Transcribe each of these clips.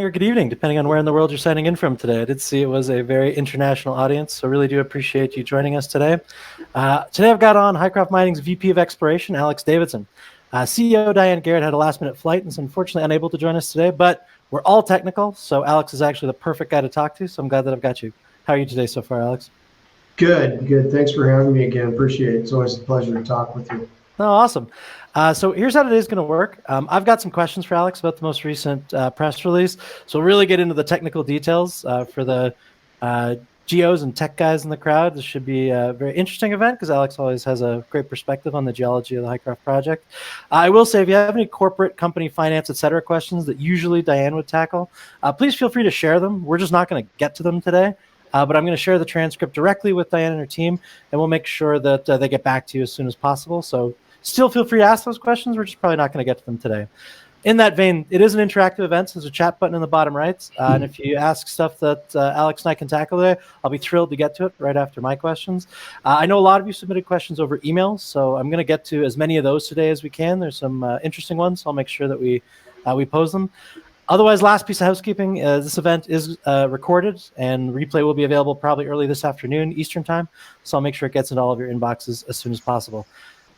or good evening, depending on where in the world you're signing in from today. I did see it was a very international audience, so really do appreciate you joining us today. Today I've got on Hycroft Mining's VP of Exploration, Alex Davidson. CEO Diane Garrett had a last-minute flight and is unfortunately unable to join us today, but we're all technical, so Alex is actually the perfect guy to talk to, so I'm glad that I've got you. How are you today so far, Alex? Good. Thanks for having me again. Appreciate it. It's always a pleasure to talk with you. Oh, awesome. So here's how today's going to work. I've got some questions for Alex about the most recent press release. So we'll really get into the technical details for the geos and tech guys in the crowd. This should be a very interesting event because Alex always has a great perspective on the geology of the Hycroft project. I will say if you have any corporate, company, finance, etc. questions that usually Diane would tackle, please feel free to share them. We're just not going to get to them today. But I'm going to share the transcript directly with Diane and her team, and we'll make sure that they get back to you as soon as possible. So still feel free to ask those questions. We're just probably not going to get to them today. In that vein, it is an interactive event, so there's a chat button in the bottom right. And if you ask stuff that Alex and I can tackle today, I'll be thrilled to get to it right after my questions. I know a lot of you submitted questions over email, so I'm going to get to as many of those today as we can. There's some interesting ones, so I'll make sure that we pose them. Otherwise, last piece of housekeeping, this event is recorded and replay will be available probably early this afternoon, Eastern time. So I'll make sure it gets into all of your inboxes as soon as possible.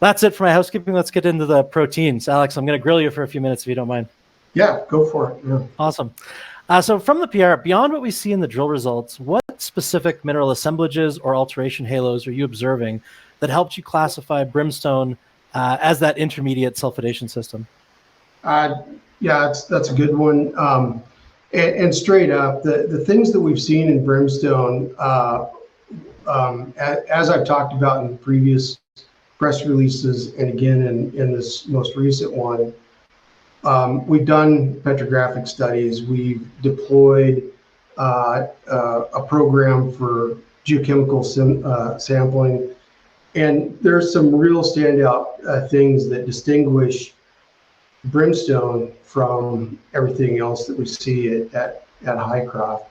That's it for my housekeeping. Let's get into the proteins. Alex, I'm going to grill you for a few minutes if you don't mind. Yeah, go for it. Yeah. Awesome. So from the PR, beyond what we see in the drill results, what specific mineral assemblages or alteration halos are you observing that helped you classify Brimstone as that intermediate sulfidation system? Yeah, that's a good one. And straight up, the things that we've seen in Brimstone, as I've talked about in previous press releases, and again in this most recent one, we've done petrographic studies. We've deployed a program for geochemical sampling, and there's some real standout things that distinguish Brimstone from everything else that we see at Hycroft.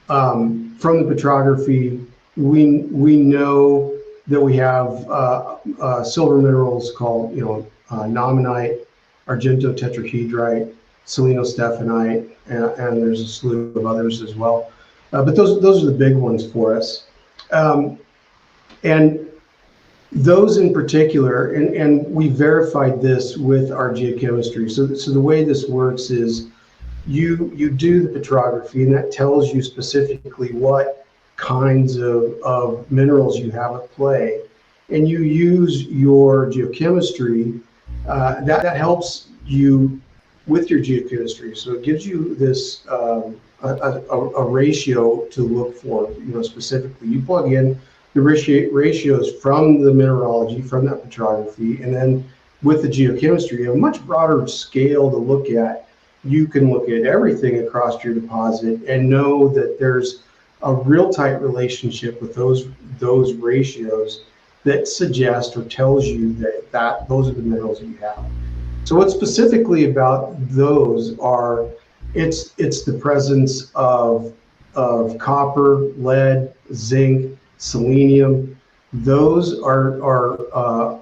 From the petrography, we know that we have silver minerals called nominite, argento tetrahedrite, selenostephanite, and there's a slew of others as well. But those are the big ones for us. And those in particular, and we verified this with our geochemistry. So the way this works is you do the petrography, and that tells you specifically what kinds of minerals you have at play. And you use your geochemistry, that helps you with your geochemistry. So it gives you this a ratio to look for, specifically. You plug in the ratios from the mineralogy, from that petrography, and then with the geochemistry, a much broader scale to look at. You can look at everything across your deposit and know that there's a real tight relationship with those ratios that suggest or tells you that those are the minerals that you have. So what's specifically about those are, it's the presence of copper, lead, zinc, selenium. Those are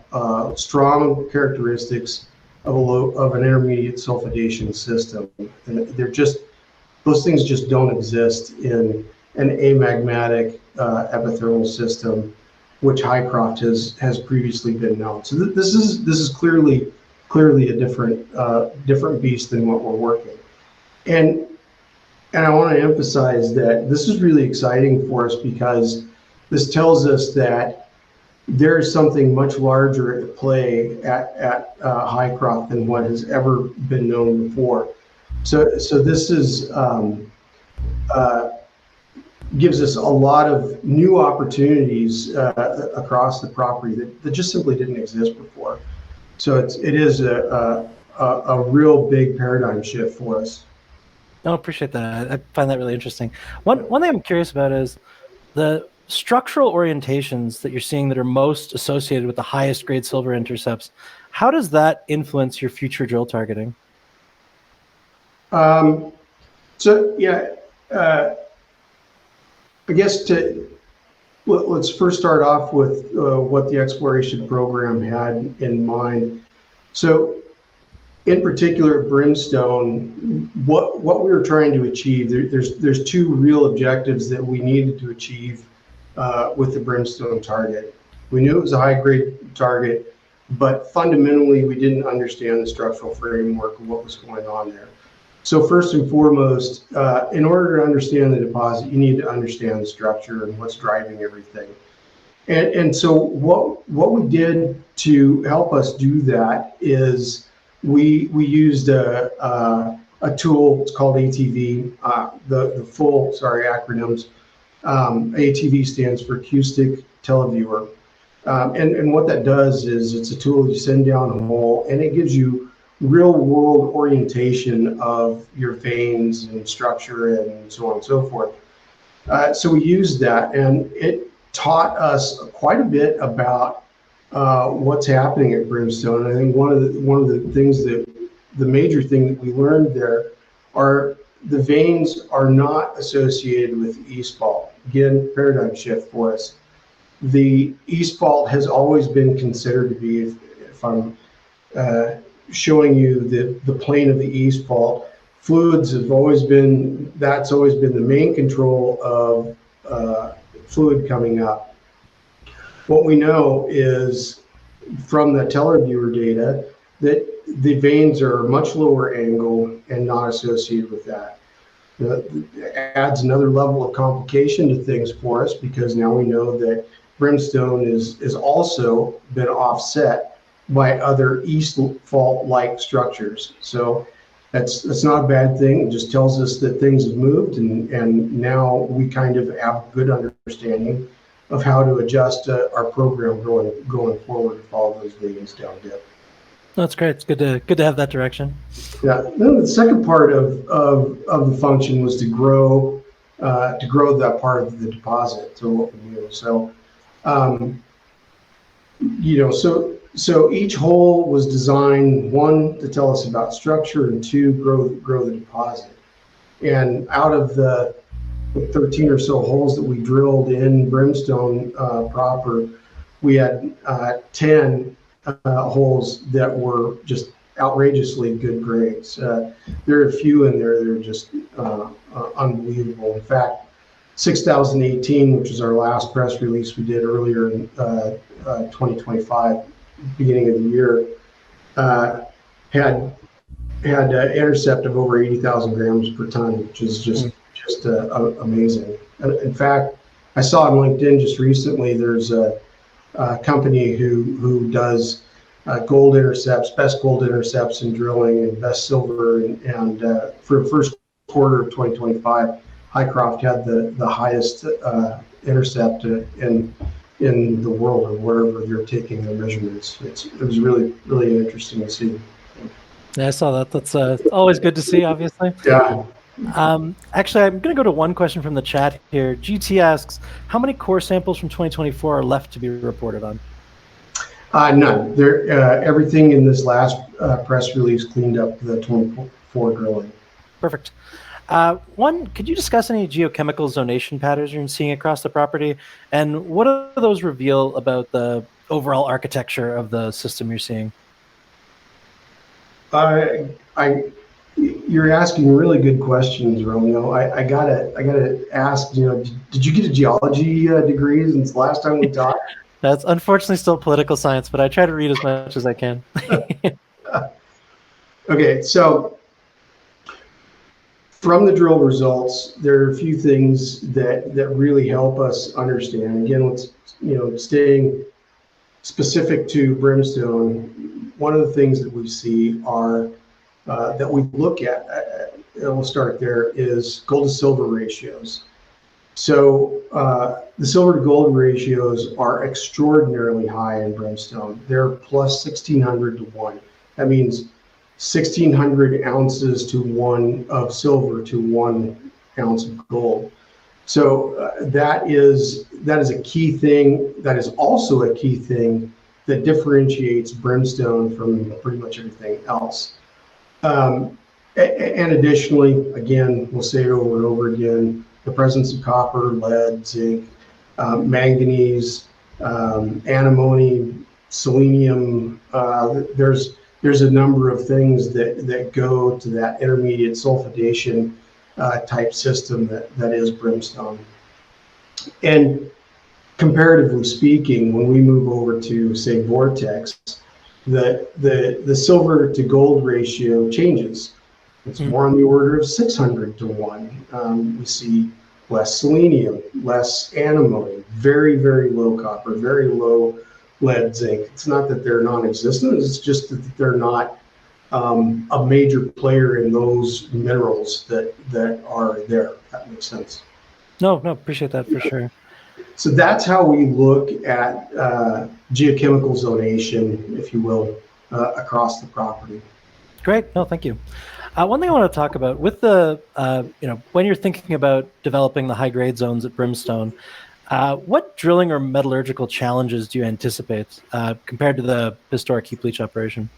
strong characteristics of an intermediate sulfidation system, and those things just don't exist in an amagmatic epithermal system, which Hycroft has previously been known. So this is clearly a different beast than what we're working. And I want to emphasize that this is really exciting for us because this tells us that there is something much larger at play at Hycroft than what has ever been known before. So this is gives us a lot of new opportunities across the property that just simply didn't exist before. So it is a real big paradigm shift for us. No, appreciate that. I find that really interesting. One thing I'm curious about is the structural orientations that you're seeing that are most associated with the highest grade silver intercepts. How does that influence your future drill targeting? So yeah, I guess let's first start off with what the exploration program had in mind. So in particular, Brimstone, what we were trying to achieve, there's two real objectives that we needed to achieve with the Brimstone target. We knew it was a high-grade target, but fundamentally, we didn't understand the structural framework of what was going on there. So first and foremost, in order to understand the deposit, you need to understand the structure and what's driving everything. And so what we did to help us do that is we used a tool. It's called ATV. The full acronyms. ATV stands for acoustic televiewer. And what that does is it's a tool you send down a hole, and it gives you real world orientation of your veins and structure and so on and so forth. So we used that, and it taught us quite a bit about what's happening at Brimstone. And I think one of the things that the major thing that we learned there are the veins are not associated with east fault. Again, paradigm shift for us. The east fault has always been considered to be, if I'm showing you the plane of the east fault, fluids have always been, that's always been the main control of fluid coming up. What we know is from the televiewer data that the veins are much lower angle and not associated with that. It adds another level of complication to things for us, because now we know that Brimstone is also been offset by other east fault like structures. So that's not a bad thing. It just tells us that things have moved, and now we kind of have a good understanding of how to adjust our program going forward to follow those veins down dip. That's great. It's good to have that direction. Yeah. Then the second part of the function was to grow that part of the deposit to what we knew. So, so each hole was designed, one, to tell us about structure, and two, grow the deposit. And out of the 13 or so holes that we drilled in Brimstone proper, we had 10 holes that were just outrageously good grades. There are a few in there that are just unbelievable. In fact, 6018, which is our last press release we did earlier in 2025, beginning of the year, had an intercept of over 80,000 grams per ton, which is just amazing. In fact, I saw on LinkedIn just recently, there's a company who does gold intercepts, best gold intercepts in drilling and best silver, and for the first quarter of 2025, Hycroft had the highest intercept in the world, or wherever they're taking their measurements. It was really, really interesting to see. Yeah, I saw that. That's always good to see, obviously. Yeah. Actually, I'm going to go to one question from the chat here. GT asks, how many core samples from 2024 are left to be reported on? None. Everything in this last press release cleaned up the 24 drilling. Perfect. One, could you discuss any geochemical zonation patterns you're seeing across the property? And what do those reveal about the overall architecture of the system you're seeing? You're asking really good questions, Romeo. I gotta ask, did you get a geology degree since the last time we talked? That's unfortunately still political science, but I try to read as much as I can. Okay, so from the drill results, there are a few things that really help us understand. Again, let's staying specific to Brimstone. One of the things that we see are that we look at, and we'll start there, is gold to silver ratios. So the silver to gold ratios are extraordinarily high in Brimstone. They're plus 1,600 to 1. That means 1,600 ounces to 1 of silver to 1 ounce of gold. So that is a key thing. That is also a key thing that differentiates Brimstone from pretty much everything else. And additionally, again, we'll say it over and over again, the presence of copper, lead, zinc, manganese, antimony, selenium. There's there's a number of things that go to that intermediate sulfidation type system that is Brimstone. And comparatively speaking, when we move over to, say, Vortex, the silver to gold ratio changes. It's more on the order of 600 to 1. We see less selenium, less antimony, very, very low copper, very low lead, zinc. It's not that they're non-existent, it's just that they're not a major player in those minerals that are there, if that makes sense. No, appreciate that for sure. So that's how we look at geochemical zonation, if you will, across the property. Great. No, thank you. One thing I want to talk about with the, when you're thinking about developing the high grade zones at Brimstone, what drilling or metallurgical challenges do you anticipate compared to the historic heap leach operation?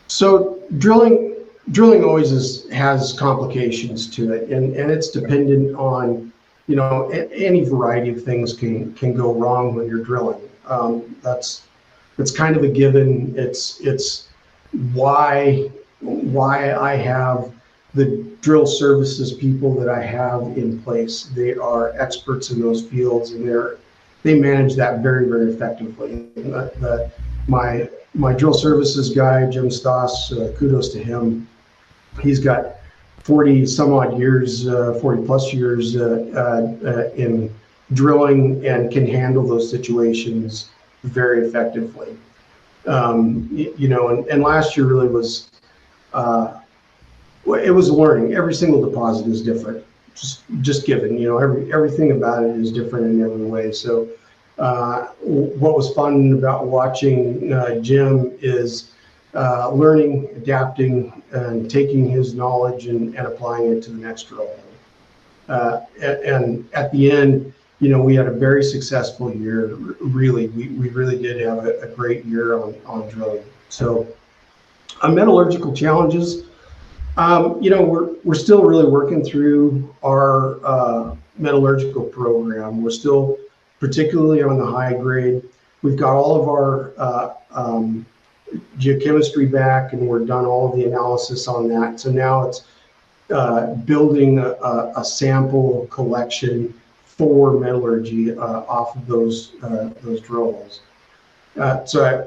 So drilling always has complications to it, and it's dependent on, any variety of things can go wrong when you're drilling. That's kind of a given. It's why I have the drill services people that I have in place. They are experts in those fields, and they manage that very, very effectively. My drill services guy, Jim Stoss, kudos to him. He's got 40 some odd years, 40 plus years in drilling and can handle those situations very effectively. And last year really was, it was learning. Every single deposit is different, just given, everything about it is different in every way. So what was fun about watching Jim is learning, adapting, and taking his knowledge and applying it to the next drill. And at the end, we had a very successful year. Really, we really did have a great year on drilling. So, metallurgical challenges. We're still really working through our metallurgical program. We're still, particularly on the high grade, we've got all of our geochemistry back, and we're done all of the analysis on that. So now it's building a sample collection for metallurgy off of those drill holes. So I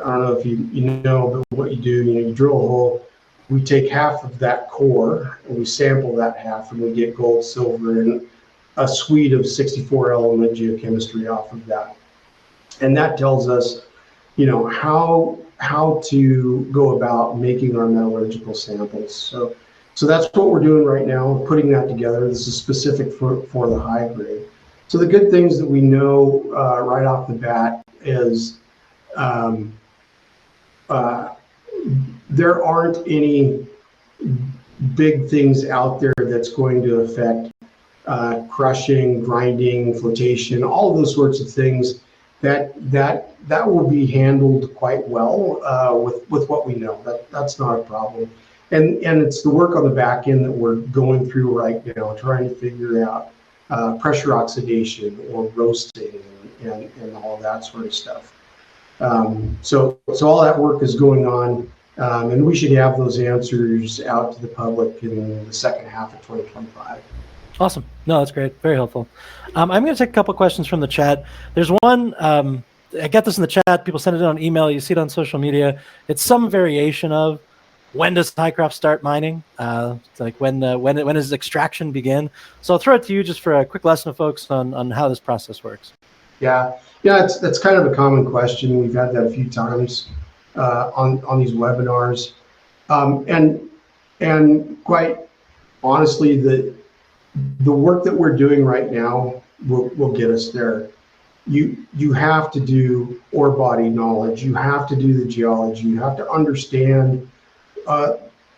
don't know if you know, but what you do, you drill a hole, we take half of that core and we sample that half, and we get gold, silver, and a suite of 64 element geochemistry off of that. And that tells us, how to go about making our metallurgical samples. So that's what we're doing right now, putting that together. This is specific for the high grade. So the good things that we know right off the bat is there aren't any big things out there that's going to affect crushing, grinding, flotation, all of those sorts of things. That will be handled quite well with what we know. That's not a problem. And it's the work on the back end that we're going through right now, trying to figure out pressure oxidation or roasting and all that sort of stuff. So all that work is going on, and we should have those answers out to the public in the second half of 2025. Awesome. No, that's great. Very helpful. I'm going to take a couple questions from the chat. There's one, I get this in the chat. People send it on email. You see it on social media. It's some variation of, when does Hycroft start mining? It's like when does extraction begin? So I'll throw it to you just for a quick lesson of folks on how this process works. Yeah, that's kind of a common question. We've had that a few times on these webinars, and quite honestly, the work that we're doing right now will get us there. You have to do ore body knowledge. You have to do the geology. You have to understand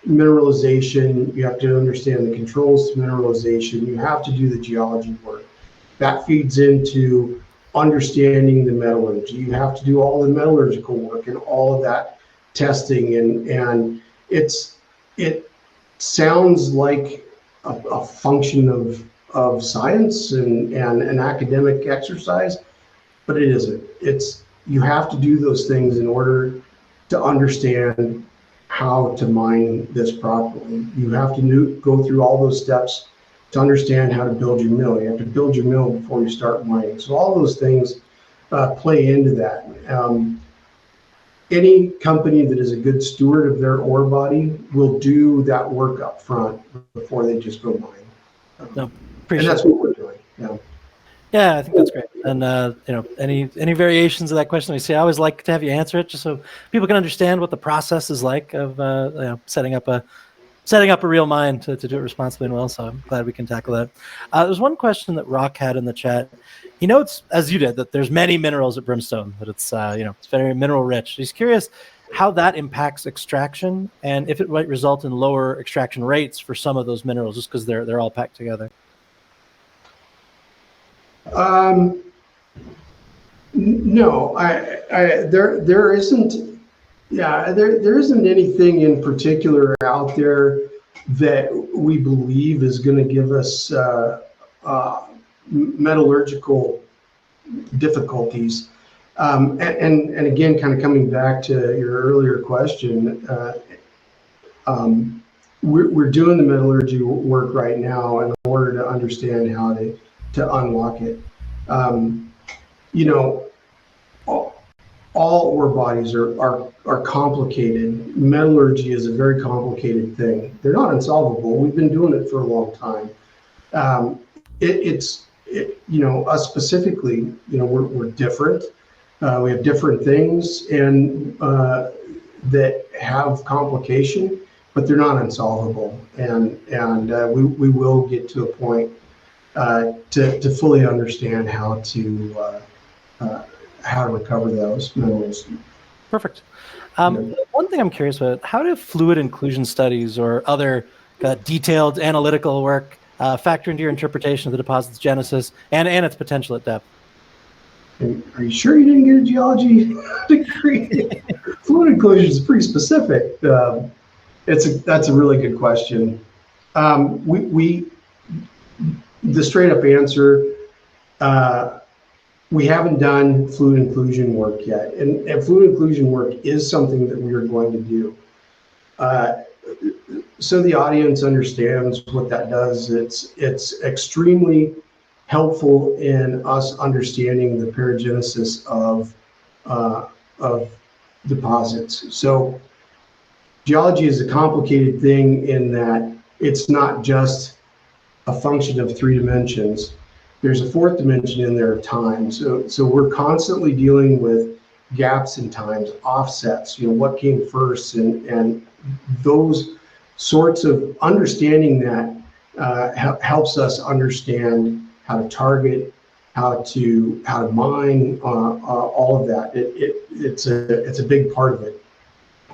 mineralization. You have to understand the controls to mineralization. You have to do the geology work. That feeds into understanding the metallurgy. You have to do all the metallurgical work and all of that testing. And it sounds like a function of science and an academic exercise, but it isn't. you have to do those things in order to understand how to mine this properly. You have to go through all those steps to understand how to build your mill. You have to build your mill before you start mining. So all those things play into that. Any company that is a good steward of their ore body will do that work up front before they just go mine. No, And appreciate that's it. what we're doing. Yeah. Yeah, I think that's great. And any variations of that question we see, I always like to have you answer it, just so people can understand what the process is like of setting up a real mine to do it responsibly and well. So I'm glad we can tackle that. There's one question that Rock had in the chat. He notes, as you did, that there's many minerals at Brimstone, that it's it's very mineral rich. He's curious how that impacts extraction and if it might result in lower extraction rates for some of those minerals, just because they're all packed together. No, there isn't. Yeah, there isn't anything in particular out there that we believe is going to give us metallurgical difficulties. And again, kind of coming back to your earlier question, we're doing the metallurgy work right now in order to understand how to unlock it. All ore bodies are complicated. Metallurgy is a very complicated thing. They're not unsolvable. We've been doing it for a long time. Us specifically, we're different. We have different things and that have complication, but they're not unsolvable. And we will get to a point to fully understand how to recover those minerals. Perfect. One thing I'm curious about, how do fluid inclusion studies or other detailed analytical work factor into your interpretation of the deposit's genesis and its potential at depth? Are you sure you didn't get a geology degree? Fluid inclusion is pretty specific. That's a really good question. The straight up answer, we haven't done fluid inclusion work yet, and fluid inclusion work is something that we are going to do. So the audience understands what that does. It's extremely helpful in us understanding the paragenesis of deposits. So geology is a complicated thing in that it's not just a function of 3 dimensions. There's a 4th dimension in there of time. So we're constantly dealing with gaps in times, offsets, what came first, and those sorts of understanding that helps us understand how to target, how to mine, all of that. It's a big part of it.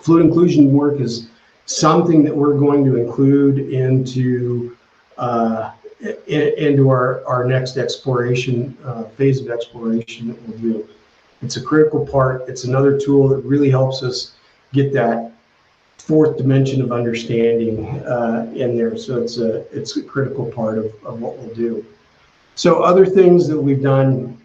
Fluid inclusion work is something that we're going to include into our next exploration phase of exploration that we'll do. It's a critical part. It's another tool that really helps us get that 4th dimension of understanding in there. So it's a critical part of what we'll do. So other things that we've done,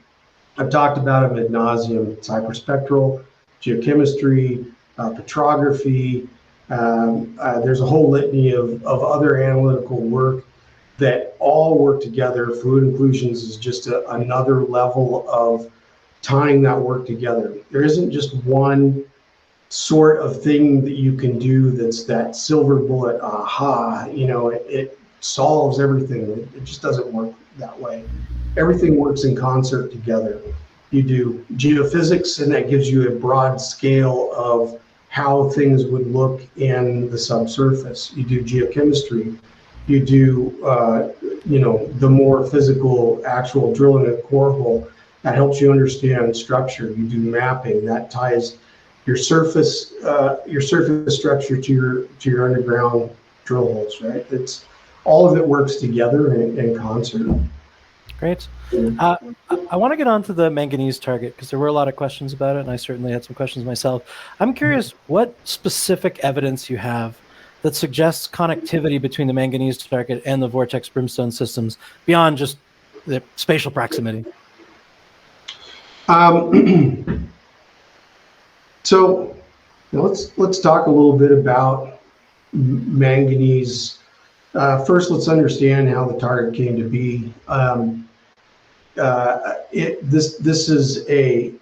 I've talked about them ad nauseum. It's hyperspectral, geochemistry, petrography. There's a whole litany of other analytical work that all work together. Fluid inclusions is just another level of tying that work together. There isn't just one sort of thing that you can do that's that silver bullet, aha, it solves everything. It just doesn't work that way. Everything works in concert together. You do geophysics, and that gives you a broad scale of how things would look in the subsurface. You do geochemistry. You do, the more physical, actual drilling a core hole. That helps you understand structure. You do mapping. That ties your surface structure to your underground drill holes. Right. It's all of it works together in concert. Great. I want to get on to the manganese target because there were a lot of questions about it, and I certainly had some questions myself. I'm curious what specific evidence you have that suggests connectivity between the manganese target and the Vortex Brimstone systems beyond just the spatial proximity. So let's talk a little bit about manganese. First, let's understand how the target came to be. This is a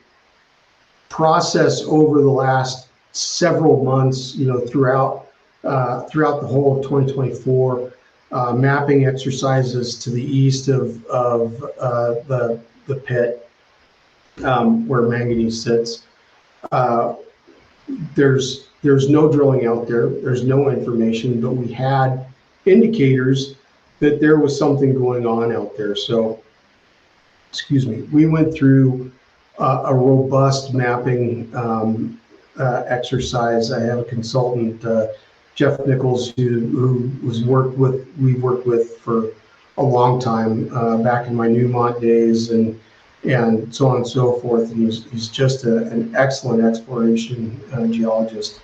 process over the last several months, throughout the whole of 2024, mapping exercises to the east of the pit where manganese sits. There's no drilling out there. There's no information, but we had indicators that there was something going on out there. So, excuse me, we went through a robust mapping exercise. I have a consultant, Jeff Nichols, who we've worked with for a long time, back in my Newmont days, and so on and so forth. And he's just an excellent exploration geologist.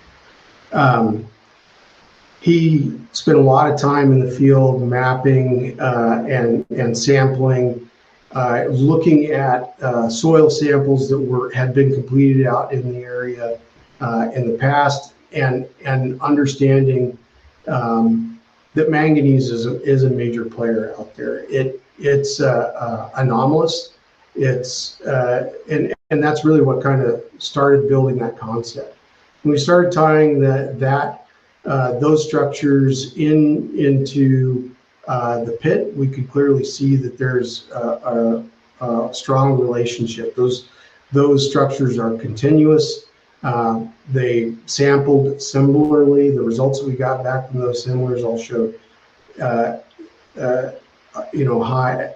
He spent a lot of time in the field mapping and sampling, looking at soil samples that had been completed out in the area in the past, and understanding that manganese is a major player out there. It's anomalous. And that's really what kind of started building that concept. When we started tying those structures into the pit, we could clearly see that there's a strong relationship. Those structures are continuous. They sampled similarly. The results that we got back from those similars all showed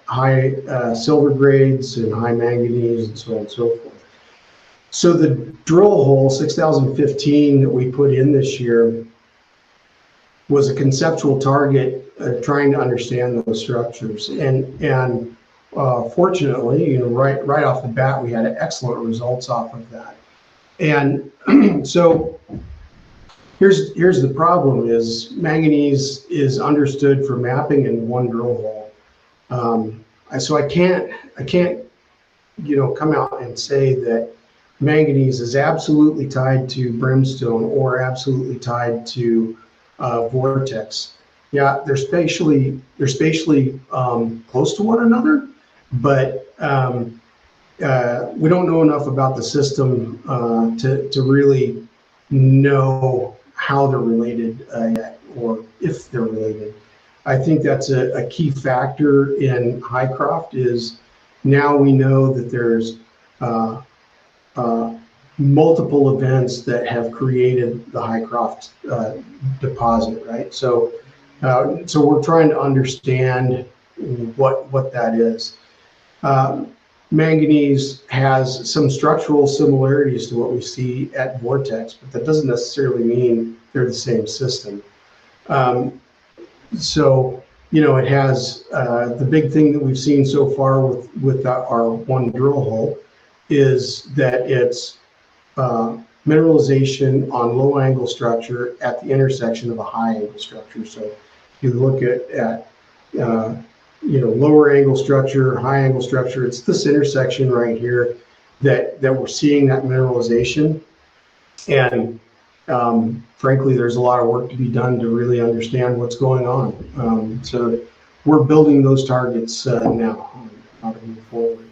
high silver grades and high manganese and so on and so forth. So the drill hole 6015 that we put in this year was a conceptual target, trying to understand those structures. And fortunately, right off the bat, we had excellent results off of that. And so here's the problem: is manganese is understood for mapping in one drill hole. So I can't come out and say that manganese is absolutely tied to Brimstone or absolutely tied to vortex. Yeah, they're spatially close to one another, but we don't know enough about the system to really know how they're related yet, or if they're related. I think that's a key factor in Hycroft. Is now we know that there's multiple events that have created the Hycroft deposit, right? So we're trying to understand what that is. Manganese has some structural similarities to what we see at vortex, but that doesn't necessarily mean they're the same system. So it has the big thing that we've seen so far with our one drill hole is that it's mineralization on low angle structure at the intersection of a high angle structure. So if you look at lower angle structure, high angle structure, it's this intersection right here that we're seeing that mineralization. And frankly, there's a lot of work to be done to really understand what's going on. So we're building those targets now how to move forward.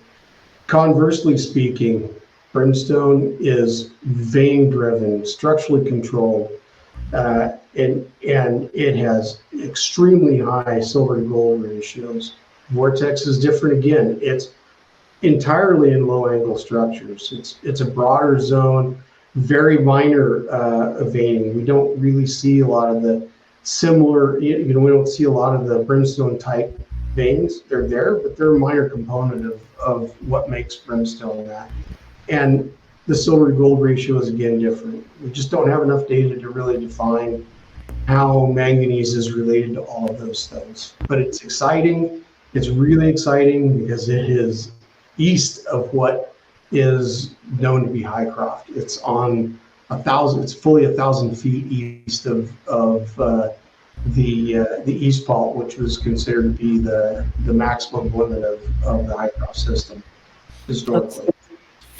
Conversely speaking, Brimstone is vein driven, structurally controlled, and it has extremely high silver to gold ratios. Vortex is different again. It's entirely in low angle structures. It's a broader zone, very minor veining. We don't really see a lot of the similar, we don't see a lot of the Brimstone type veins. They're there, but they're a minor component of what makes Brimstone that. And the silver to gold ratio is again different. We just don't have enough data to really define how manganese is related to all of those things. But it's exciting. It's really exciting because it is east of what is known to be Hycroft. It's on 1,000. It's fully 1,000 feet east of the East Fault, which was considered to be the maximum limit of the Hycroft system historically.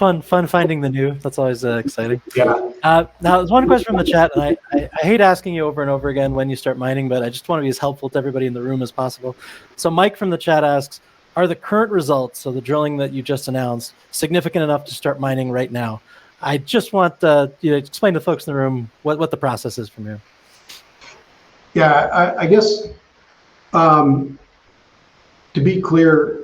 fun finding the new. That's always exciting. Yeah. Now, there's one question from the chat, and I hate asking you over and over again when you start mining, but I just want to be as helpful to everybody in the room as possible. So Mike from the chat asks, are the current results of the drilling that you just announced significant enough to start mining right now? I just want you to explain to folks in the room what the process is from here. Yeah, I guess to be clear,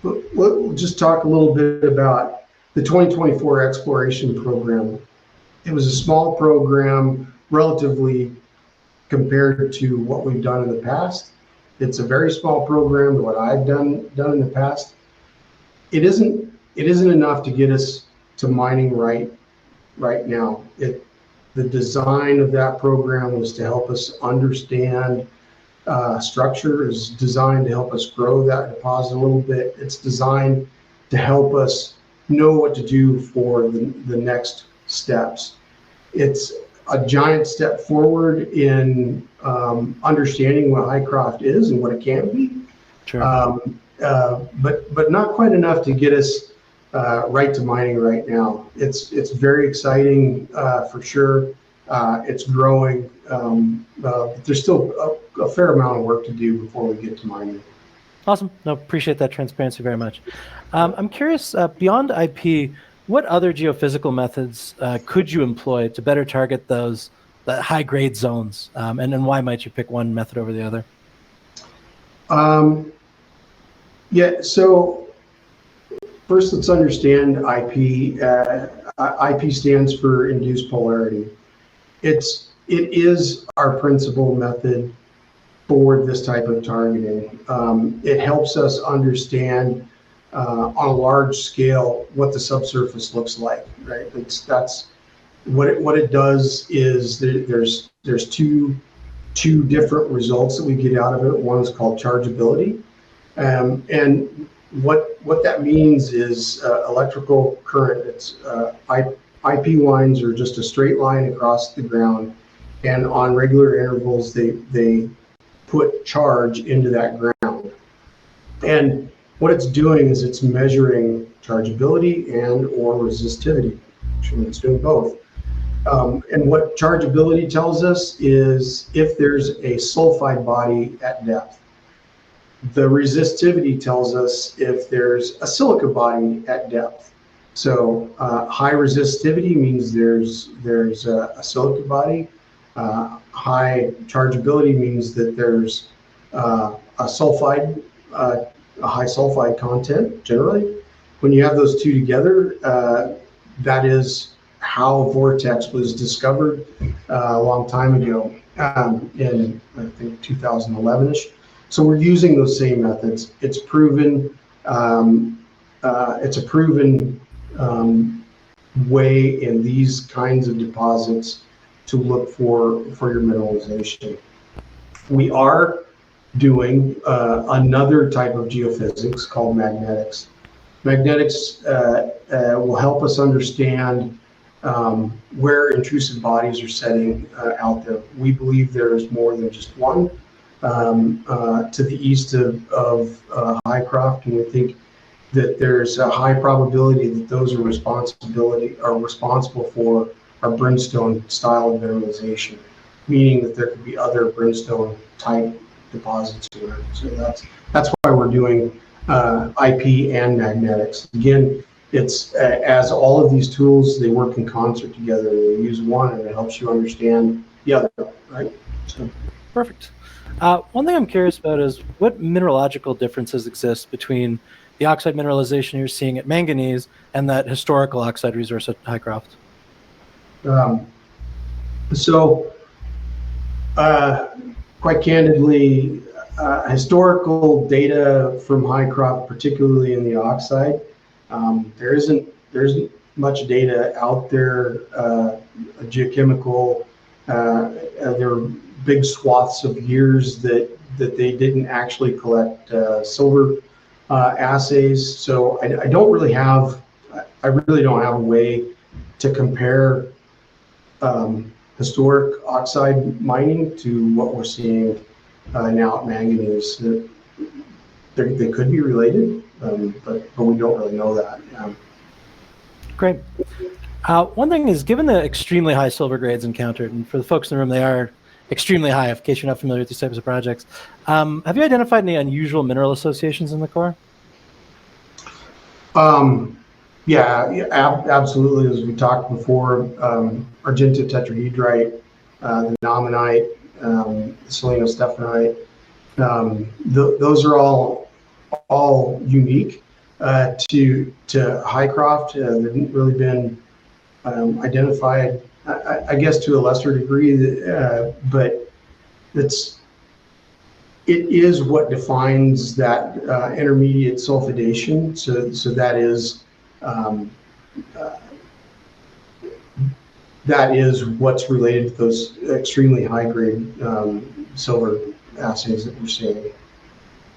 we'll just talk a little bit about the 2024 exploration program. It was a small program, relatively compared to what we've done in the past. It's a very small program to what I've done in the past. It isn't enough to get us to mining right now. The design of that program was to help us understand structure, is designed to help us grow that deposit a little bit. It's designed to help us know what to do for the next steps. It's a giant step forward in understanding what Hycroft is and what it can be. Sure. But not quite enough to get us right to mining right now. It's very exciting for sure. It's growing. But there's still a fair amount of work to do before we get to mining. Awesome. No, appreciate that transparency very much. I'm curious, beyond IP, what other geophysical methods could you employ to better target the high-grade zones? And then why might you pick one method over the other? Yeah, so first let's understand IP. IP stands for induced polarity. It is our principal method for this type of targeting. It helps us understand on a large scale what the subsurface looks like, right? That's what it does is there's two different results that we get out of it. One is called chargeability, and what that means is electrical current. It's IP lines are just a straight line across the ground, and on regular intervals they put charge into that ground. And what it's doing is it's measuring chargeability and or resistivity. Actually, it's doing both. And what chargeability tells us is if there's a sulfide body at depth. The resistivity tells us if there's a silica body at depth. So high resistivity means there's a silica body. High chargeability means that there's a sulfide, a high sulfide content generally. When you have those two together, that is how vortex was discovered a long time ago, in I think 2011ish. So we're using those same methods. It's proven. It's a proven way in these kinds of deposits to look for your mineralization. We are doing another type of geophysics called magnetics. Magnetics will help us understand where intrusive bodies are setting out there. We believe there is more than just one to the east of Hycroft, and we think that there's a high probability that those are responsible for our Brimstone style of mineralization, meaning that there could be other Brimstone type deposits here. So that's why we're doing IP and magnetics. Again, it's as all of these tools, they work in concert together. They use one and it helps you understand the other, right? So. Perfect. One thing I'm curious about is what mineralogical differences exist between the oxide mineralization you're seeing at Manganese and that historical oxide resource at Hycroft? Quite candidly, historical data from Hycroft, particularly in the oxide, there isn't much data out there. Geochemical, there are big swaths of years that they didn't actually collect silver assays. So I really don't have a way to compare historic oxide mining to what we're seeing now at Manganese. They could be related, but we don't really know that. Great. One thing is, given the extremely high silver grades encountered, and for the folks in the room, they are extremely high, in case you're not familiar with these types of projects, have you identified any unusual mineral associations in the core? Yeah, absolutely. As we talked before, argento tetrahedrite, the nominite, selenostephanite, those are all unique to Hycroft. They haven't really been identified, I guess, to a lesser degree, but it is what defines that intermediate sulfidation. So that is what's related to those extremely high grade silver assays that we're seeing.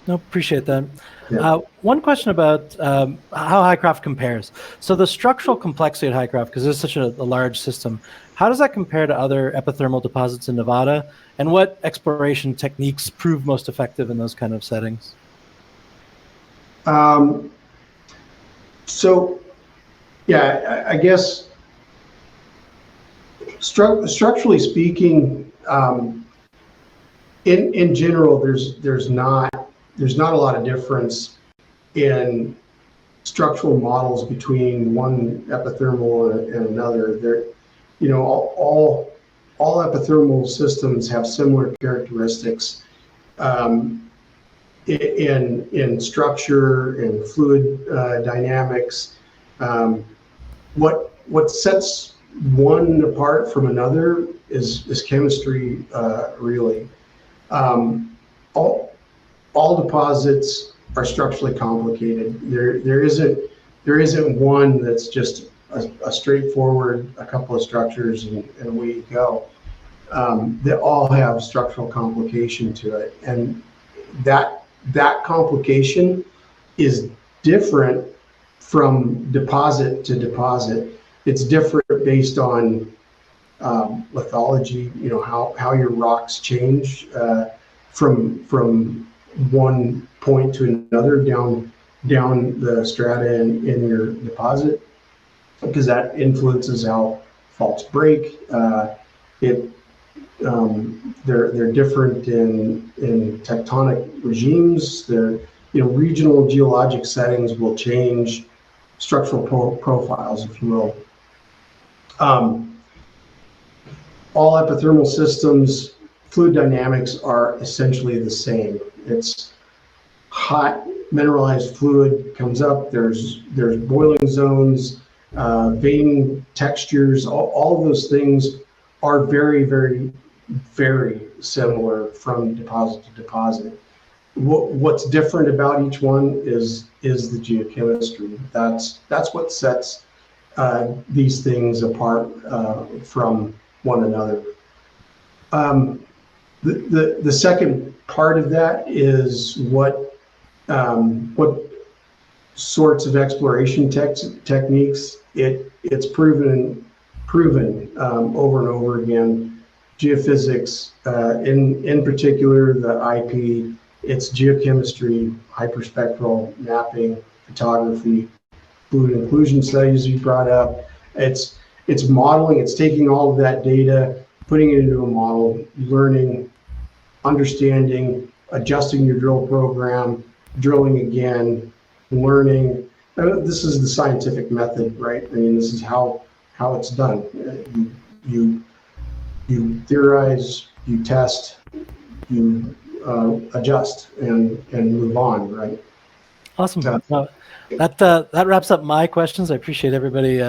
No, appreciate that. Yeah. One question about how Hycroft compares. So the structural complexity at Hycroft, because it's such a large system, how does that compare to other epithermal deposits in Nevada? And what exploration techniques prove most effective in those kind of settings? So, yeah, I guess structurally speaking, in general, there's not a lot of difference in structural models between one epithermal and another. All epithermal systems have similar characteristics in structure and fluid dynamics. What sets one apart from another is chemistry, really. All deposits are structurally complicated. There isn't one that's just a straightforward, a couple of structures and away you go. They all have structural complication to it, and that complication is different from deposit to deposit. It's different based on lithology, how your rocks change from one point to another down the strata in your deposit, because that influences how faults break. They're different in tectonic regimes. Regional geologic settings will change structural profiles, if you will. All epithermal systems, fluid dynamics are essentially the same. It's hot mineralized fluid comes up. There's boiling zones, vein textures. All of those things are very, very, very similar from deposit to deposit. What's different about each one is the geochemistry. That's what sets these things apart from one another. The second part of that is what sorts of exploration techniques it's proven over and over again. Geophysics, in particular, the IP, it's geochemistry, hyperspectral mapping, photography, fluid inclusion studies you brought up. It's modeling. It's taking all of that data, putting it into a model, learning, understanding, adjusting your drill program, drilling again, learning. This is the scientific method, right? I mean, this is how it's done. You theorize, you test, you adjust, and move on, right? Awesome. That wraps up my questions. I appreciate everybody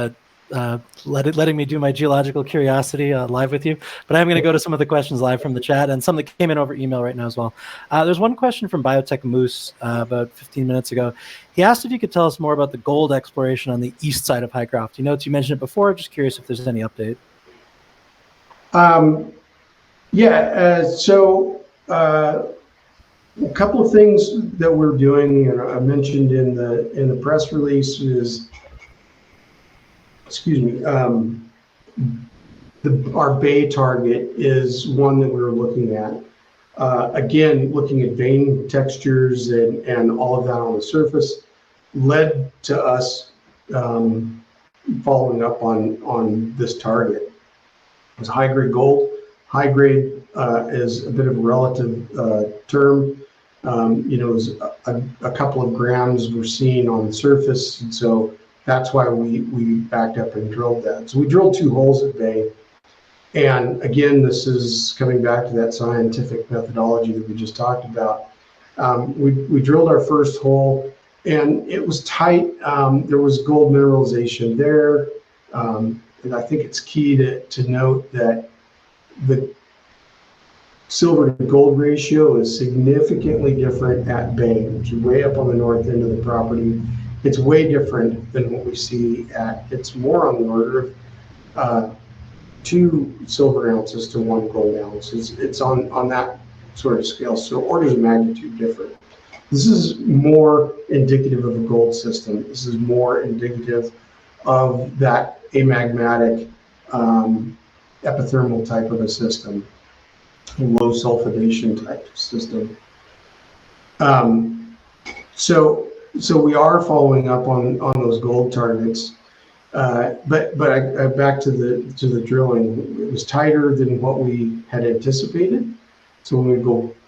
letting me do my geological curiosity live with you. But I'm going to go to some of the questions live from the chat and some that came in over email right now as well. There's one question from Biotech Moose about 15 minutes ago. He asked if you could tell us more about the gold exploration on the east side of Hycroft. You mentioned it before. Just curious if there's any update. So a couple of things that we're doing, and I mentioned in the press release, is our bay target is one that we were looking at. Again, looking at vein textures and all of that on the surface. led to us following up on this target. It was high-grade gold. High-grade is a bit of a relative term. It was a couple of grams were seen on the surface, and so that's why we backed up and drilled that. So we drilled 2 holes at bay. And again, this is coming back to that scientific methodology that we just talked about. We drilled our first hole, and it was tight. There was gold mineralization there. And I think it's key to note that the silver to gold ratio is significantly different at bay, which is way up on the north end of the property. It's way different than what we see it's more on the order of 2 silver ounces to 1 gold ounce. It's on that sort of scale, so orders of magnitude different. This is more indicative of a gold system. This is more indicative of that amagmatic epithermal type of a system, low sulfidation type system. So we are following up on those gold targets. But I back to the drilling. It was tighter than what we had anticipated. So when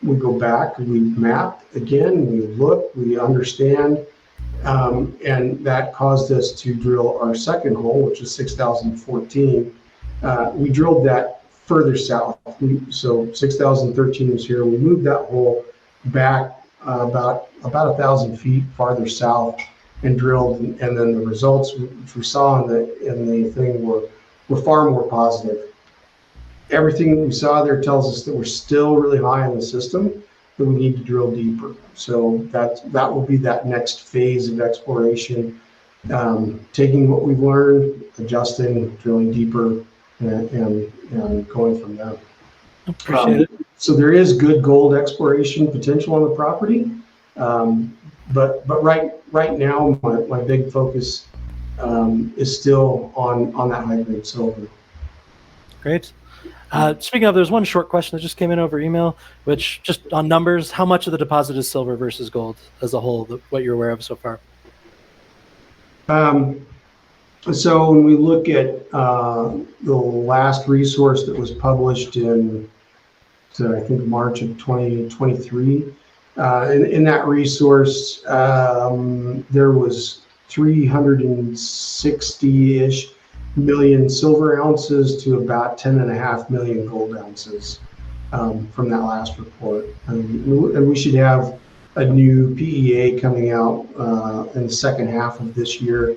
we go back, we map again, we look, we understand, and that caused us to drill our second hole, which is 6014. We drilled that further south. So 6013 was here. We moved that hole back about 1,000 feet farther south and drilled, and then the results which we saw in the thing were far more positive. Everything we saw there tells us that we're still really high in the system, that we need to drill deeper. So that will be that next phase of exploration, taking what we've learned, adjusting, drilling deeper, and going from there. Appreciate it. So there is good gold exploration potential on the property, but right now my big focus is still on that high-grade silver. Great. Speaking of, there's one short question that just came in over email, which just on numbers, how much of the deposit is silver versus gold as a whole, what you're aware of so far? So when we look at the last resource that was published in, I think, March of 2023, in that resource, there was 360-ish million silver ounces to about 10.5 million gold ounces from that last report. And we should have a new PEA coming out in the second half of this year.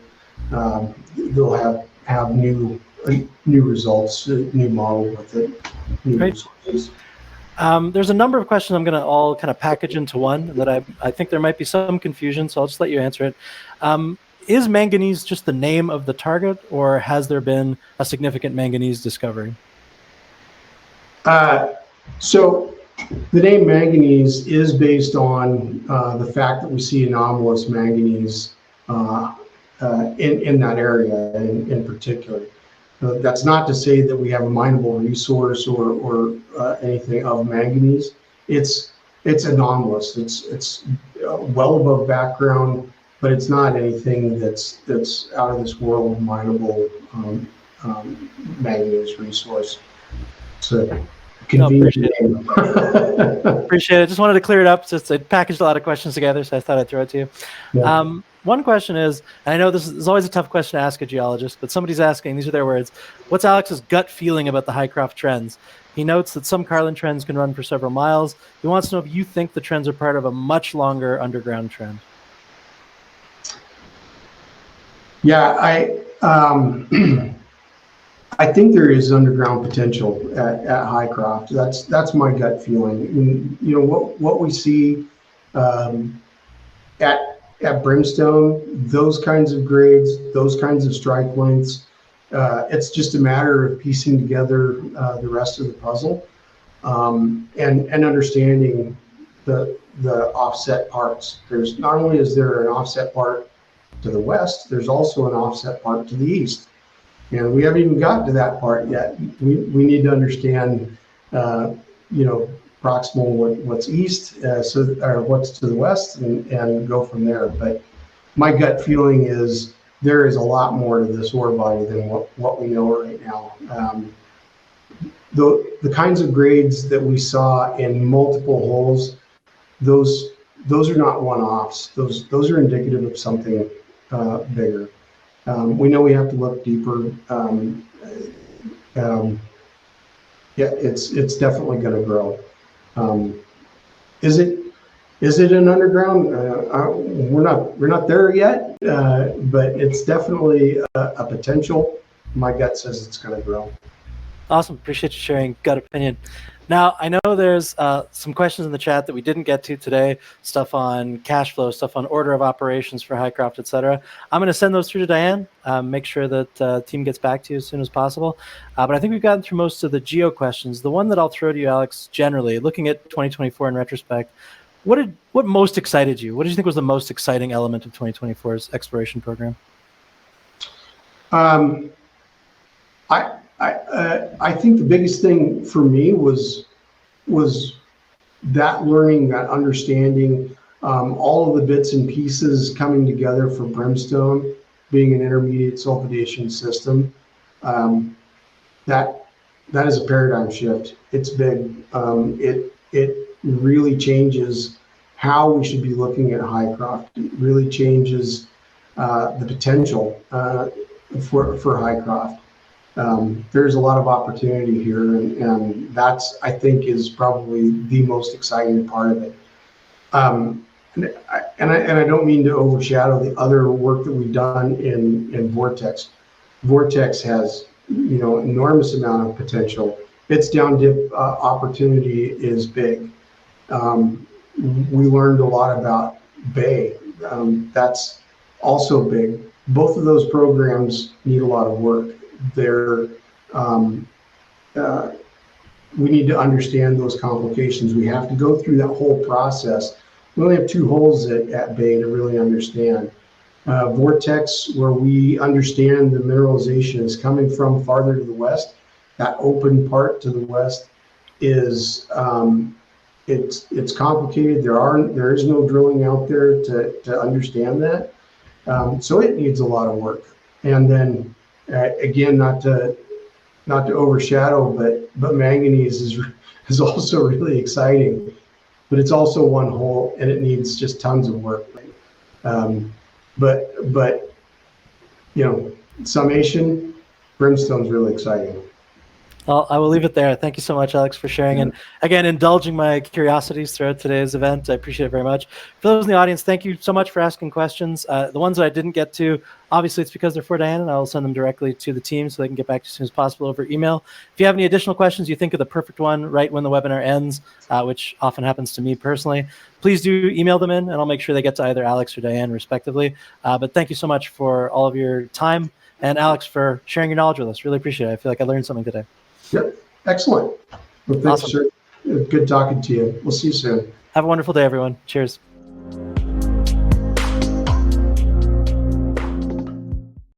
They'll have new results, new model with it. Great. There's a number of questions I'm going to all kind of package into one that I think there might be some confusion, so I'll just let you answer it. Is manganese just the name of the target, or has there been a significant manganese discovery? So the name manganese is based on the fact that we see anomalous manganese in that area in particular. That's not to say that we have a mineable resource or anything of manganese. It's anomalous. It's well above background, but it's not anything that's out of this world mineable manganese resource. So convenient name. Appreciate it. Just wanted to clear it up. Just I packaged a lot of questions together, so I thought I'd throw it to you. Yeah. One question is, and I know this is always a tough question to ask a geologist, but somebody's asking, these are their words, what's Alex's gut feeling about the Hycroft trends? He notes that some Carlin trends can run for several miles. He wants to know if you think the trends are part of a much longer underground trend. Yeah, I think there is underground potential at Hycroft. That's my gut feeling. You know what we see at Brimstone, those kinds of grades, those kinds of strike lengths. It's just a matter of piecing together the rest of the puzzle and understanding the offset parts. There's not only is there an offset part to the west, there's also an offset part to the east. And we haven't even gotten to that part yet. We need to understand, proximal what's east, or what's to the west, and go from there. But my gut feeling is there is a lot more to this ore body than what we know right now. The kinds of grades that we saw in multiple holes, those are not one-offs. Those are indicative of something bigger. We know we have to look deeper. Yeah, it's definitely going to grow. Is it an underground? We're not there yet, but it's definitely a potential. My gut says it's going to grow. Awesome. Appreciate you sharing gut opinion. Now, I know there's some questions in the chat that we didn't get to today, stuff on cash flow, stuff on order of operations for Hycroft, et cetera. I'm going to send those through to Diane, make sure that the team gets back to you as soon as possible. But I think we've gotten through most of the geo questions. The one that I'll throw to you, Alex, generally, looking at 2024 in retrospect, what most excited you? What did you think was the most exciting element of 2024's exploration program? I think the biggest thing for me was that learning, that understanding, all of the bits and pieces coming together for Brimstone being an intermediate sulfidation system. That is a paradigm shift. It's big. It really changes how we should be looking at Hycroft. It really changes the potential for Hycroft. There's a lot of opportunity here, and that's, I think, is probably the most exciting part of it. And I don't mean to overshadow the other work that we've done in Vortex. Vortex has, enormous amount of potential. Its down dip opportunity is big. We learned a lot about Bay. That's also big. Both of those programs need a lot of work. We need to understand those complications. We have to go through that whole process. We only have 2 holes at Bay to really understand. Vortex, where we understand the mineralization is coming from farther to the west, that open part to the west is it's complicated. There is no drilling out there to understand that. So it needs a lot of work. And then again, not to overshadow, but Manganese is also really exciting, but it's also one hole and it needs just tons of work. But summation, Brimstone's really exciting. Well, I will leave it there. Thank you so much, Alex, for sharing. And again, indulging my curiosities throughout today's event. I appreciate it very much. For those in the audience, thank you so much for asking questions. The ones that I didn't get to, obviously it's because they're for Diane, and I'll send them directly to the team so they can get back to you as soon as possible over email. If you have any additional questions, you think of the perfect one right when the webinar ends, which often happens to me personally, please do email them in, and I'll make sure they get to either Alex or Diane respectively. But thank you so much for all of your time, and Alex, for sharing your knowledge with us. Really appreciate it. I feel like I learned something today. Yep, excellent. Well, thanks, Awesome. sir. Good talking to you. We'll see you soon. Have a wonderful day, everyone. Cheers.